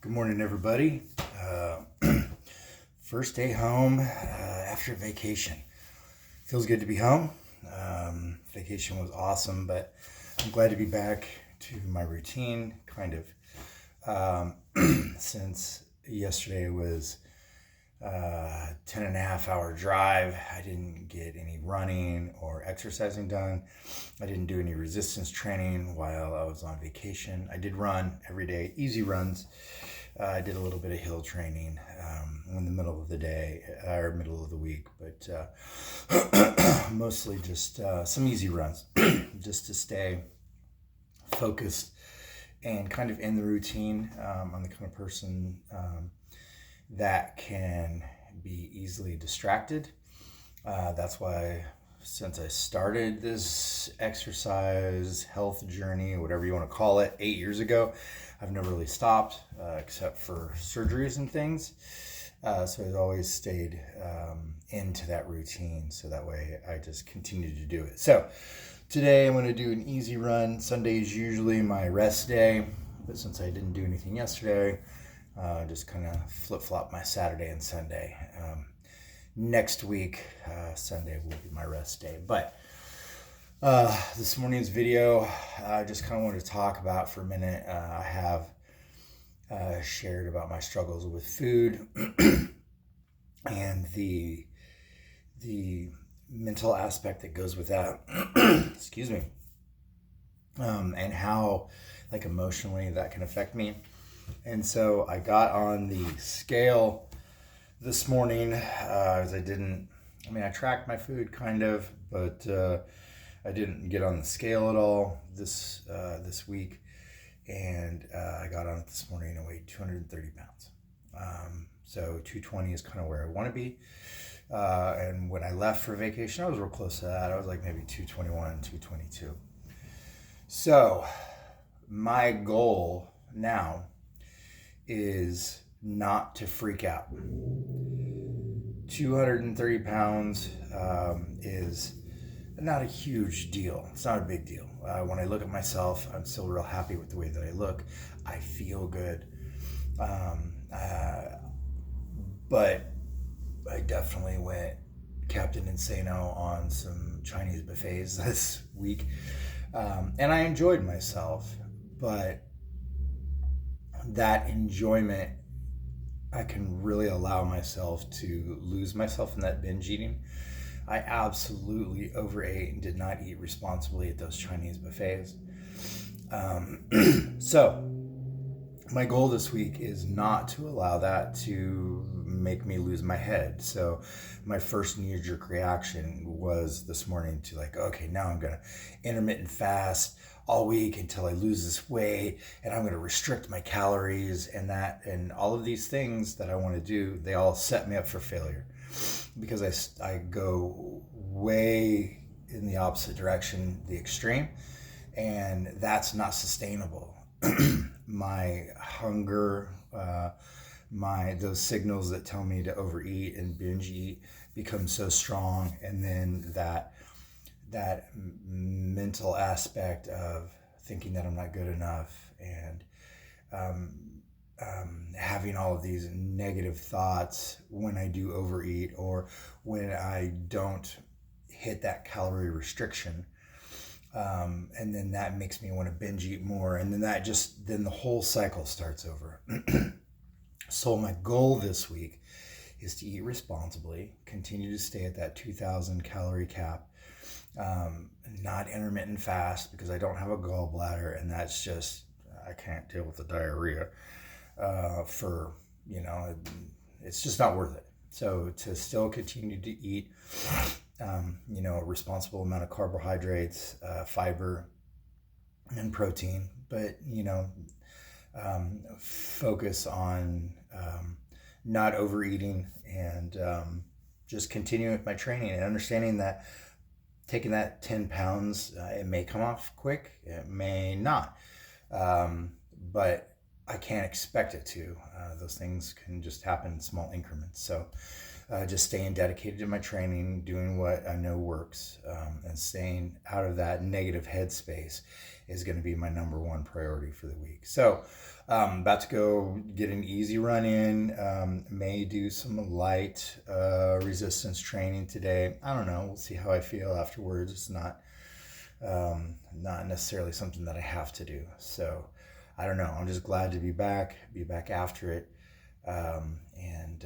Good morning, everybody. Uh, First day home after vacation. Feels good to be home. Vacation was awesome, but I'm glad to be back to my routine, kind of, since yesterday was 10 and a half hour drive. I didn't get any running or exercising done. I didn't do any resistance training while I was on vacation. I did run every day, easy runs. I did a little bit of hill training in the middle of the day or middle of the week, but mostly just some easy runs just to stay focused and kind of in the routine. I'm the kind of person that can be easily distracted. That's why, since I started this exercise health journey, whatever you want to call it, 8 years ago, I've never really stopped except for surgeries and things. So I've always stayed into that routine, so that way I just continue to do it. So today I'm going to do an easy run. Sunday is usually my rest day, but since I didn't do anything yesterday, just kind of flip-flop my Saturday and Sunday. Next week, Sunday will be my rest day. But this morning's video, I just kind of wanted to talk about for a minute. I have shared about my struggles with food and the mental aspect that goes with that. Excuse me. And how, like, emotionally that can affect me. And so I got on the scale this morning as I tracked my food kind of, but I didn't get on the scale at all this week. And I got on it this morning and weighed 230 pounds. So 220 is kind of where I want to be. And when I left for vacation, I was real close to that. I was like maybe 221, 222. So my goal now is not to freak out. 230 pounds is not a huge deal. It's not a big deal. When I look at myself, I'm still real happy with the way that I look. I feel good. But I definitely went Captain Insano on some Chinese buffets this week. And I enjoyed myself, but that enjoyment, I can really allow myself to lose myself in that binge eating. I absolutely overate and did not eat responsibly at those Chinese buffets. So my goal this week is not to allow that to make me lose my head. So my first knee-jerk reaction was this morning to okay, now I'm gonna intermittent fast all week until I lose this weight, and I'm gonna restrict my calories, and all of these things that I want to do, they all set me up for failure, because I go way in the opposite direction, the extreme, and that's not sustainable. My hunger, those signals that tell me to overeat and binge eat become so strong, and then that mental aspect of thinking that I'm not good enough, and having all of these negative thoughts when I do overeat or when I don't hit that calorie restriction. And then that makes me want to binge eat more. And then then the whole cycle starts over. So my goal this week is to eat responsibly, continue to stay at that 2,000 calorie cap, not intermittent fast because I don't have a gallbladder, and that's just, I can't deal with the diarrhea it's just not worth it. So to still continue to eat a responsible amount of carbohydrates, fiber, and protein, but focus on not overeating, and just continuing with my training and understanding that taking that 10 pounds, it may come off quick, it may not, but I can't expect it to. Those things can just happen in small increments. So just staying dedicated to my training, doing what I know works, and staying out of that negative headspace is going to be my number one priority for the week. So About to go get an easy run in. May do some light resistance training today. I don't know. We'll see how I feel afterwards. It's not necessarily something that I have to do. So I don't know. I'm just glad to be back after it, and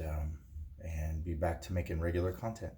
be back to making regular content.